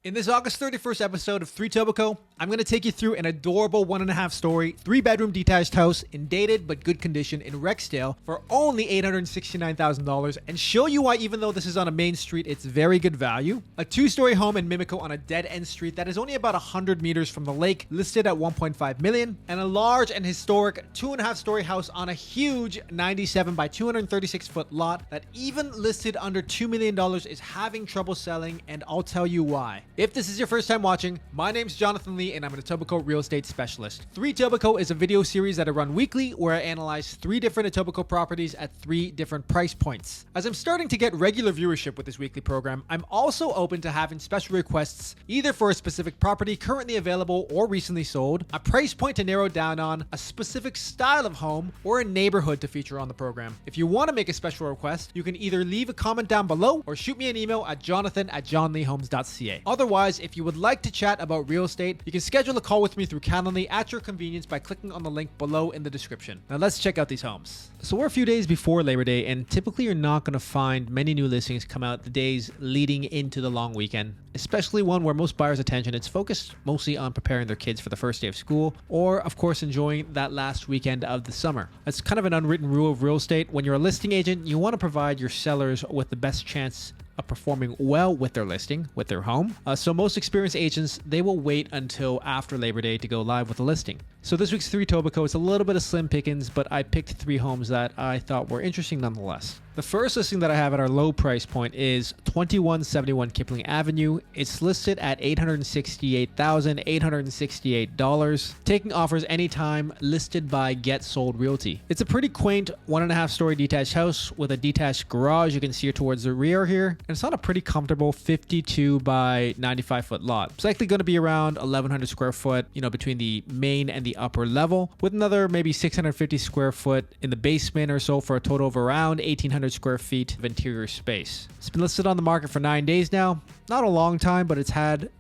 In this August 31st episode of 3 Etobicoke, I'm going to take you through an adorable 1.5 story, 3-bedroom detached house in dated but good condition in Rexdale for only $869,000 and show you why, even though this is on a main street, it's very good value. A 2-story home in Mimico on a dead-end street that is only about 100 meters from the lake, listed at $1.5 million, and a large and historic 2.5-story house on a huge 97 by 236 foot lot that, even listed under $2 million, is having trouble selling, and I'll tell you why. If this is your first time watching, my name's Jonathan Lee and I'm an Etobicoke real estate specialist. 3 Etobicoke is a video series that I run weekly where I analyze 3 different Etobicoke properties at 3 different price points. As I'm starting to get regular viewership with this weekly program, I'm also open to having special requests either for a specific property currently available or recently sold, a price point to narrow down on, a specific style of home, or a neighborhood to feature on the program. If you want to make a special request, you can either leave a comment down below or shoot me an email at jonathan@JonLeeHomes.ca. Otherwise, if you would like to chat about real estate, you can schedule a call with me through Calendly at your convenience by clicking on the link below in the description. Now let's check out these homes. So we're a few days before Labor Day, and typically you're not going to find many new listings come out the days leading into the long weekend, especially one where most buyers' attention is focused mostly on preparing their kids for the first day of school, or of course enjoying that last weekend of the summer. That's kind of an unwritten rule of real estate. When you're a listing agent, you want to provide your sellers with the best chance of performing well with their listing, with their home. So most experienced agents, they will wait until after Labor Day to go live with a listing. So this week's 3 Etobicoke is a little bit of slim pickings, but I picked 3 homes that I thought were interesting nonetheless. The first listing that I have at our low price point is 2171 Kipling Avenue. It's listed at $868,868, taking offers anytime, listed by Get Sold Realty. It's a pretty quaint 1.5 story detached house with a detached garage. You can see it towards the rear here. And it's on a pretty comfortable 52 by 95 foot lot. It's likely going to be around 1,100 square foot, between the main and the upper level, with another maybe 650 square foot in the basement or so, for a total of around 1,800 square feet of interior space. It's been listed on the market for 9 days now. Not a long time, but it's had,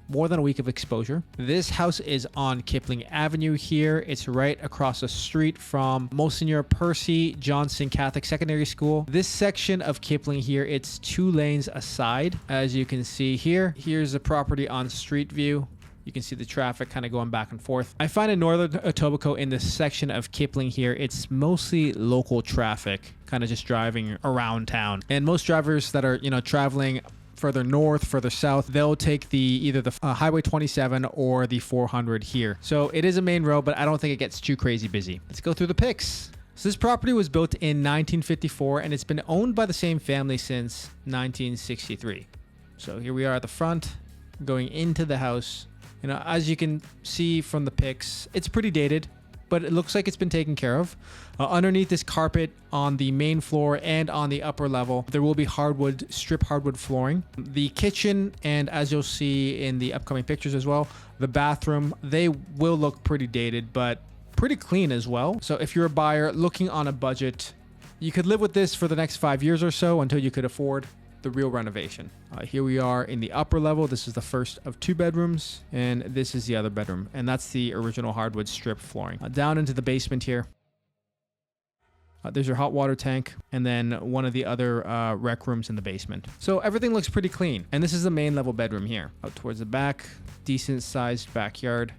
more than a week of exposure. This house is on Kipling Avenue here. It's right across the street from Monsignor Percy Johnson Catholic Secondary School. This section of Kipling here, it's 2 lanes aside. As you can see here, here's the property on street view. You can see the traffic kind of going back and forth. I find in northern Etobicoke, in this section of Kipling here, it's mostly local traffic, kind of just driving around town. And most drivers that are, traveling further north, further south, they'll take either the Highway 27 or the 400 here. So it is a main road, but I don't think it gets too crazy busy. Let's go through the pics. So this property was built in 1954, and it's been owned by the same family since 1963. So here we are at the front, going into the house. As you can see from the pics, it's pretty dated, but it looks like it's been taken care of. Underneath this carpet on the main floor and on the upper level, there will be strip hardwood flooring. The kitchen, and as you'll see in the upcoming pictures as well, the bathroom, they will look pretty dated, but pretty clean as well. So if you're a buyer looking on a budget, you could live with this for the next 5 years or so until you could afford the real renovation. Here we are in the upper level. This is the first of 2 bedrooms, and this is the other bedroom, and that's the original hardwood strip flooring. Down into the basement here, there's your hot water tank, and then one of the other rec rooms in the basement. So everything looks pretty clean, and this is the main level bedroom here. Out towards the back, decent sized backyard.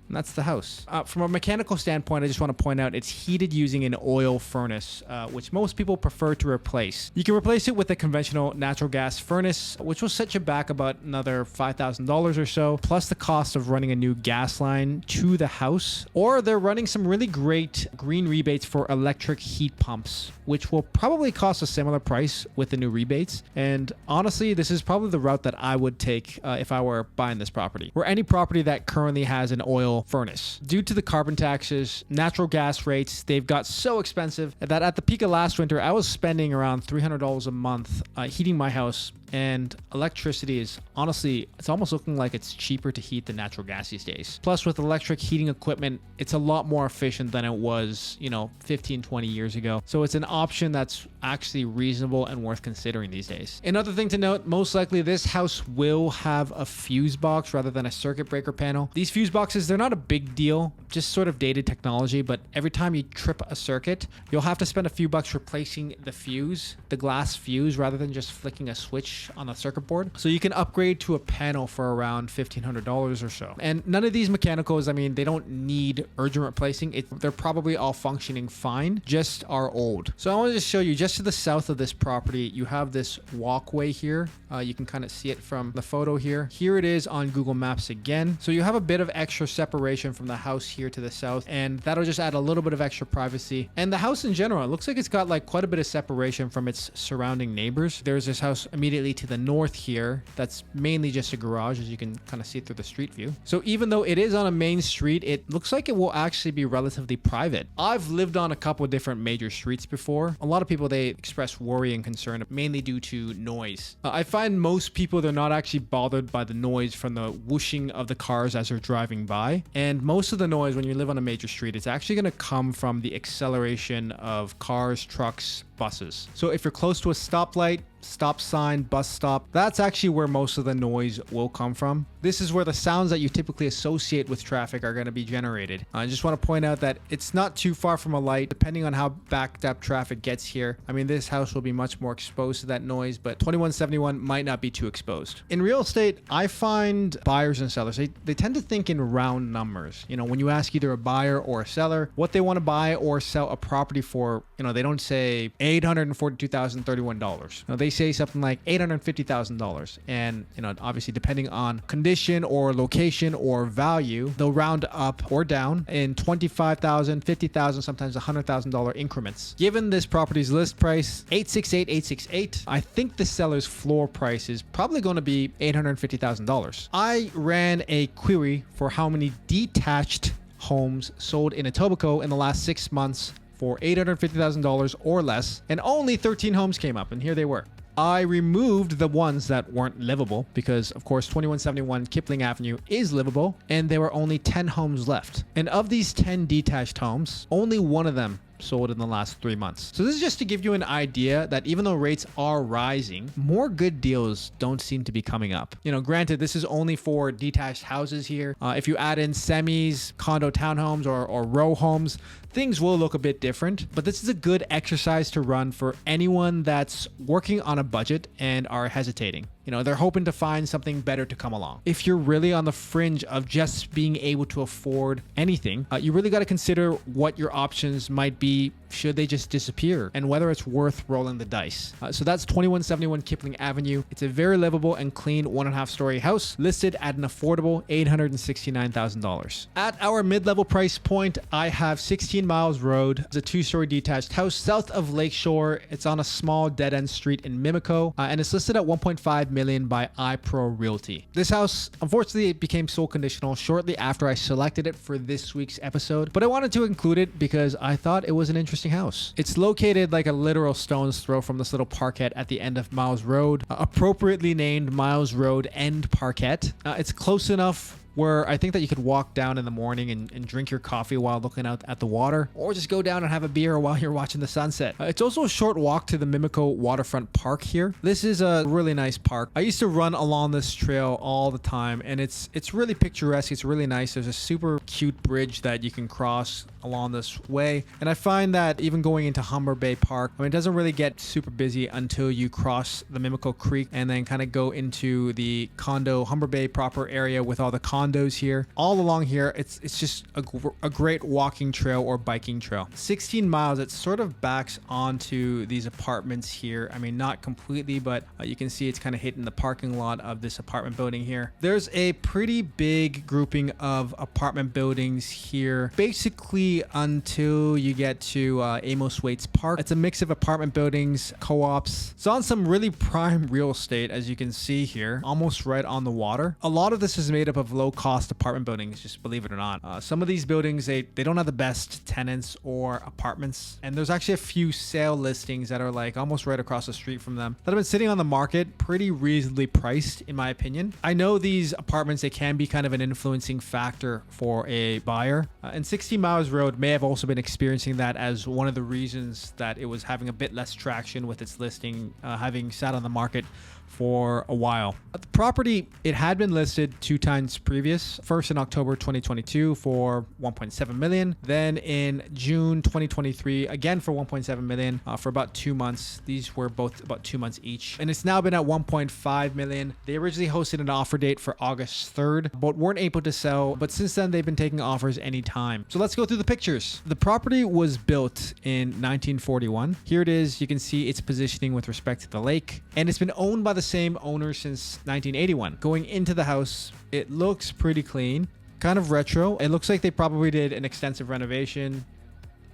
And that's the house. From a mechanical standpoint, I just want to point out it's heated using an oil furnace, which most people prefer to replace. You can replace it with a conventional natural gas furnace, which will set you back about another $5,000 or so, plus the cost of running a new gas line to the house. Or they're running some really great green rebates for electric heat pumps, which will probably cost a similar price with the new rebates. And honestly, this is probably the route that I would take if I were buying this property, or any property that currently has an oil furnace. Due to the carbon taxes, natural gas rates, they've got so expensive that at the peak of last winter, I was spending around $300 a month heating my house. And electricity is honestly, it's almost looking like it's cheaper to heat than natural gas these days. Plus, with electric heating equipment, it's a lot more efficient than it was, 15, 20 years ago. So it's an option that's actually reasonable and worth considering these days. Another thing to note, most likely this house will have a fuse box rather than a circuit breaker panel. These fuse boxes, they're not a big deal, just sort of dated technology, but every time you trip a circuit, you'll have to spend a few bucks replacing the glass fuse, rather than just flicking a switch switch on the circuit board. So you can upgrade to a panel for around $1,500 or so. And none of these mechanicals, I mean, they don't need urgent replacing. They're probably all functioning fine, just are old. So I want to just show you, just to the south of this property, you have this walkway here. You can kind of see it from the photo here. Here it is on Google Maps again. So you have a bit of extra separation from the house here to the south, and that'll just add a little bit of extra privacy. And the house in general, it looks like it's got like quite a bit of separation from its surrounding neighbors. There's this house immediately to the north here that's mainly just a garage, as you can kind of see through the street view. So even though it is on a main street, it looks like it will actually be relatively private. I've lived on a couple of different major streets before. A lot of people, they express worry and concern mainly due to noise. I find most people, they're not actually bothered by the noise from the whooshing of the cars as they're driving by. And most of the noise when you live on a major street, it's actually going to come from the acceleration of cars, trucks, buses. So if you're close to a stoplight, stop sign, bus stop, that's actually where most of the noise will come from. This is where the sounds that you typically associate with traffic are going to be generated. I just want to point out that it's not too far from a light, depending on how backed up traffic gets here. I mean, this house will be much more exposed to that noise, but 2171 might not be too exposed. In real estate, I find buyers and sellers, they tend to think in round numbers. You know, when you ask either a buyer or a seller what they want to buy or sell a property for, you know, they don't say $842,031. They say something like $850,000. And, you know, obviously depending on condition or location or value, they'll round up or down in $25,000, $50,000, sometimes $100,000 increments. Given this property's list price, $868,868, I think the seller's floor price is probably going to be $850,000. I ran a query for how many detached homes sold in Etobicoke in the last 6 months for $850,000 or less, and only 13 homes came up, and here they were. I removed the ones that weren't livable because, of course, 2171 Kipling Avenue is livable, and there were only 10 homes left. And of these 10 detached homes, only one of them sold in the last 3 months. So this is just to give you an idea that even though rates are rising, more good deals don't seem to be coming up. You know, granted, this is only for detached houses here. If you add in semis, condo townhomes, or row homes, things will look a bit different, but this is a good exercise to run for anyone that's working on a budget and are hesitating. You know, they're hoping to find something better to come along. If you're really on the fringe of just being able to afford anything, you really got to consider what your options might be should they just disappear and whether it's worth rolling the dice. So that's 2171 Kipling Avenue. It's a very livable and clean 1.5 story house listed at an affordable $869,000. At our mid-level price point, I have 16 Miles Road. It's a 2-story detached house south of Lakeshore. It's on a small dead-end street in Mimico, and it's listed at $1.5 million by iPro Realty. This house, unfortunately, it became sold conditional shortly after I selected it for this week's episode, but I wanted to include it because I thought it was an interesting house. It's located like a literal stone's throw from this little parkette at the end of Miles Road, appropriately named Miles Road End Parkette. It's close enough where I think that you could walk down in the morning and drink your coffee while looking out at the water, or just go down and have a beer while you're watching the sunset. It's also a short walk to the Mimico waterfront park here. This is a really nice park. I used to run along this trail all the time, and it's really picturesque. It's really nice. There's a super cute bridge that you can cross along this way, and I find that even going into Humber Bay Park, I mean, it doesn't really get super busy until you cross the Mimico Creek and then kind of go into the condo Humber Bay proper area with all the condos here. All along here, it's just a great walking trail or biking trail. 16 miles, it sort of backs onto these apartments here. I mean, not completely, but you can see it's kind of hitting the parking lot of this apartment building here. There's a pretty big grouping of apartment buildings here, basically until you get to Amos Waits Park. It's a mix of apartment buildings, co-ops. It's on some really prime real estate, as you can see here, almost right on the water. A lot of this is made up of low-cost apartment buildings, just believe it or not. Some of these buildings, they don't have the best tenants or apartments, and there's actually a few sale listings that are like almost right across the street from them that have been sitting on the market, pretty reasonably priced in my opinion. I know these apartments, they can be kind of an influencing factor for a buyer, and 60 Miles Road may have also been experiencing that as one of the reasons that it was having a bit less traction with its listing, having sat on the market for a while. The property, it had been listed 2 times previous. First in October 2022 for 1.7 million. Then in June 2023, again for 1.7 million for about 2 months. These were both about 2 months each. And it's now been at 1.5 million. They originally hosted an offer date for August 3rd, but weren't able to sell. But since then, they've been taking offers anytime. So let's go through the pictures. The property was built in 1941. Here it is. You can see its positioning with respect to the lake. And it's been owned by the same owner since 1981. Going into the house, it looks pretty clean, kind of retro. It looks like they probably did an extensive renovation,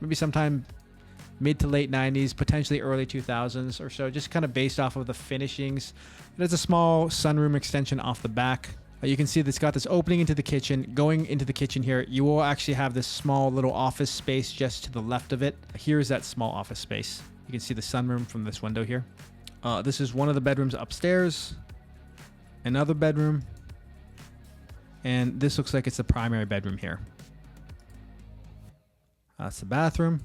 maybe sometime mid to late 90s, potentially early 2000s or so, just kind of based off of the finishings. There's a small sunroom extension off the back. You can see it's got this opening into the kitchen. Going into the kitchen here, you will actually have this small little office space just to the left of it. Here's that small office space. You can see the sunroom from this window here. This is one of the bedrooms upstairs, another bedroom, and this looks like it's the primary bedroom here. That's the bathroom.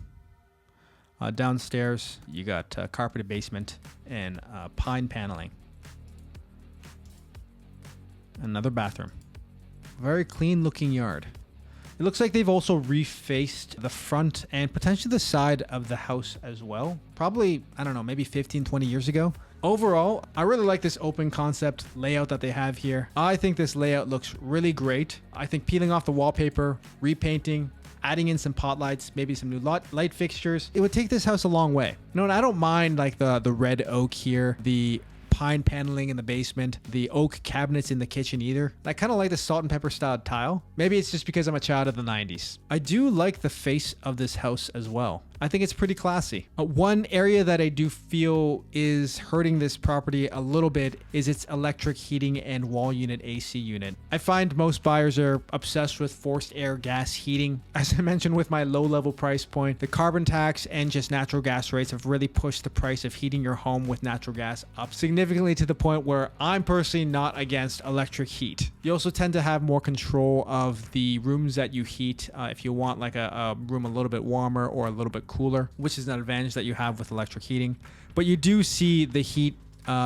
Downstairs, you got carpeted basement and pine paneling. Another bathroom. Very clean looking yard. It looks like they've also refaced the front and potentially the side of the house as well. Probably, I don't know, maybe 15, 20 years ago. Overall, I really like this open concept layout that they have here. I think this layout looks really great. I think peeling off the wallpaper, repainting, adding in some pot lights, maybe some new light fixtures, it would take this house a long way. You know, and I don't mind like the red oak here, the pine paneling in the basement, the oak cabinets in the kitchen either. I kind of like the salt and pepper style tile. Maybe it's just because I'm a child of the 90s. I do like the face of this house as well. I think it's pretty classy. One area that I do feel is hurting this property a little bit is its electric heating and wall unit AC unit. I find most buyers are obsessed with forced air gas heating. As I mentioned with my low level price point, the carbon tax and just natural gas rates have really pushed the price of heating your home with natural gas up significantly to the point where I'm personally not against electric heat. You also tend to have more control of the rooms that you heat if you want like a room a little bit warmer or a little bit cooler, which is an advantage that you have with electric heating. But you do see the heat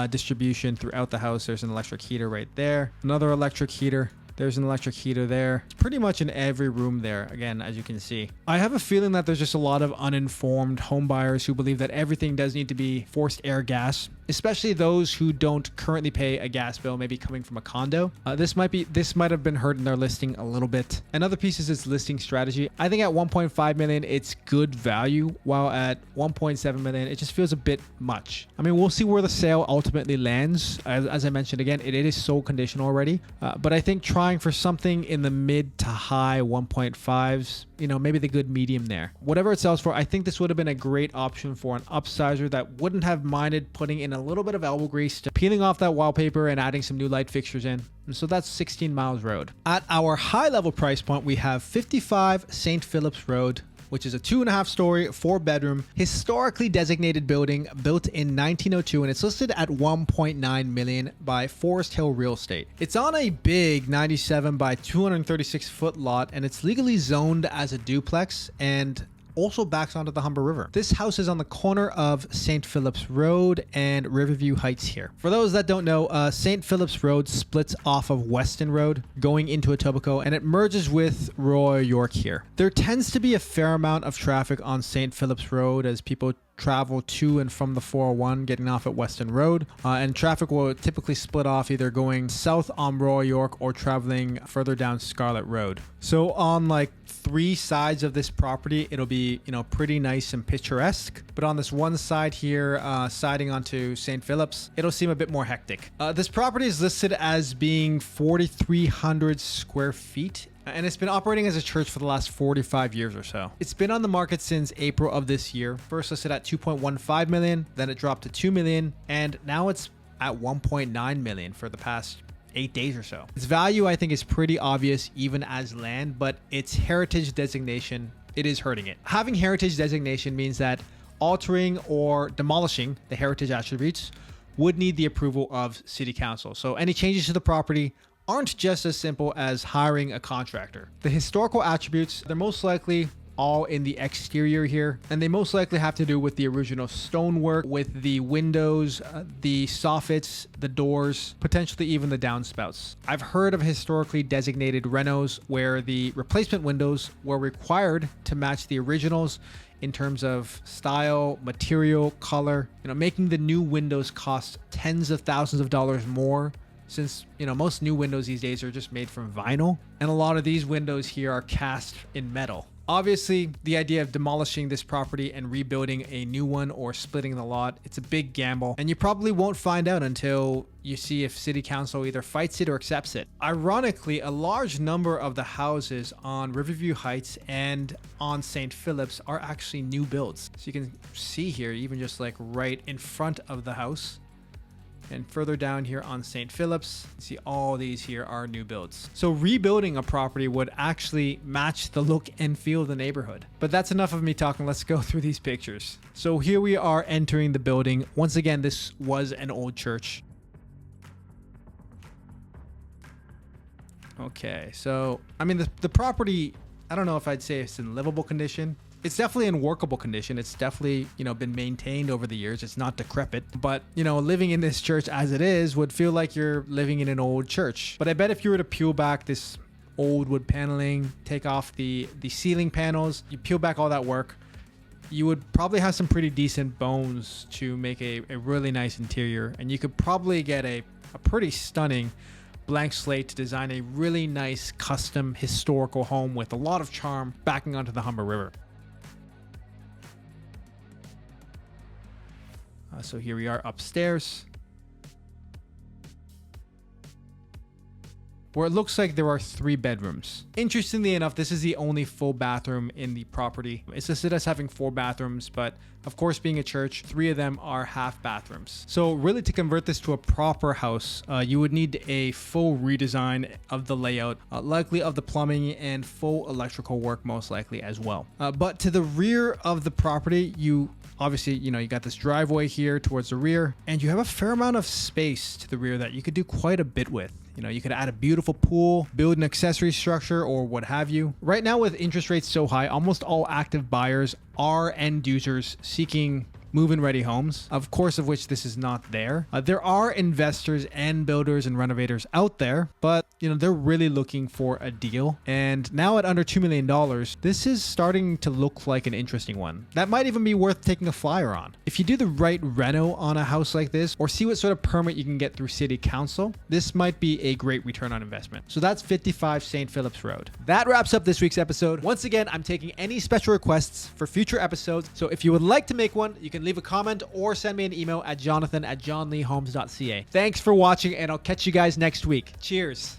distribution throughout the house. There's an electric heater right there, another electric heater. There's an electric heater there. It's pretty much in every room there, again, as you can see. I have a feeling that there's just a lot of uninformed home buyers who believe that everything does need to be forced air gas, especially those who don't currently pay a gas bill, maybe coming from a condo. This might have been heard in their listing a little bit. Another piece is its listing strategy. I think at 1.5 million, it's good value, while at 1.7 million, it just feels a bit much. I mean, we'll see where the sale ultimately lands. As I mentioned again, it is sold condition already, but I think trying for something in the mid to high 1.5s, you know, maybe the good medium there. Whatever it sells for, I think this would have been a great option for an upsizer that wouldn't have minded putting in a little bit of elbow grease, peeling off that wallpaper and adding some new light fixtures in. And so that's 16 Miles Road. At our high level price point, we have 55 St. Phillips Road, which is a 2.5 story, 4-bedroom, historically designated building built in 1902, and it's listed at 1.9 million by Forest Hill Real Estate. It's on a big 97 by 236 foot lot, and it's legally zoned as a duplex and also backs onto the Humber River. This house is on the corner of St. Phillips Road and Riverview Heights here. For those that don't know, St. Phillips Road splits off of Weston Road going into Etobicoke, and it merges with Royal York here. There tends to be a fair amount of traffic on St. Phillips Road as people travel to and from the 401 getting off at Weston Road, and traffic will typically split off either going south on Royal York or traveling further down Scarlet Road. So on like 3 sides of this property, it'll be, you know, pretty nice and picturesque, but on this one side here, siding onto St. Phillips, it'll seem a bit more hectic. This property is listed as being 4,300 square feet, and it's been operating as a church for the last 45 years or so. It's been on the market since April of this year. First listed at 2.15 million, then it dropped to 2 million, and now it's at 1.9 million for the past 8 days or so. Its value, I think, is pretty obvious even as land, but its heritage designation, it is hurting it. Having heritage designation means that altering or demolishing the heritage attributes would need the approval of city council. So any changes to the property aren't just as simple as hiring a contractor. The historical attributes, they're most likely all in the exterior here, and they most likely have to do with the original stonework, with the windows, the soffits, the doors, potentially even the downspouts. I've heard of historically designated renos where the replacement windows were required to match the originals in terms of style, material, color, making the new windows cost tens of thousands of dollars more, since most new windows these days are just made from vinyl, and a lot of these windows here are cast in metal. Obviously, the idea of demolishing this property and rebuilding a new one or splitting the lot, it's a big gamble, and you probably won't find out until you see if city council either fights it or accepts it. Ironically, a large number of the houses on Riverview Heights and on St. Phillips are actually new builds. So you can see here, even just like right in front of the house. And further down here on St. Phillips, you see all these here are new builds. So rebuilding a property would actually match the look and feel of the neighborhood. But that's enough of me talking. Let's go through these pictures. So here we are entering the building. Once again, this was an old church. Okay, so I mean the property, I don't know if I'd say it's in livable condition. It's definitely in workable condition. It's definitely, been maintained over the years. It's not decrepit, but living in this church as it is would feel like you're living in an old church. But I bet if you were to peel back this old wood paneling, take off the ceiling panels, you peel back all that work, you would probably have some pretty decent bones to make a really nice interior. And you could probably get a pretty stunning blank slate to design a really nice custom historical home with a lot of charm backing onto the Humber River. So here we are upstairs, where it looks like there are 3 bedrooms. Interestingly enough, this is the only full bathroom in the property. It's listed as having 4 bathrooms, but of course, being a church, 3 of them are half bathrooms. So really, to convert this to a proper house, you would need a full redesign of the layout, likely of the plumbing, and full electrical work most likely as well. But to the rear of the property, you obviously, you got this driveway here towards the rear, and you have a fair amount of space to the rear that you could do quite a bit with. You could add a beautiful pool, build an accessory structure, or what have you. Right now, with interest rates so high, almost all active buyers are end users seeking move-in ready homes, of course, of which this is not there. There are investors and builders and renovators out there, but they're really looking for a deal. And now at under $2 million, this is starting to look like an interesting one. That might even be worth taking a flyer on. If you do the right reno on a house like this, or see what sort of permit you can get through city council, this might be a great return on investment. So that's 55 St. Phillips Road. That wraps up this week's episode. Once again, I'm taking any special requests for future episodes. So if you would like to make one, you can leave a comment or send me an email at jonathan@JonLeeHomes.ca. Thanks for watching, and I'll catch you guys next week. Cheers.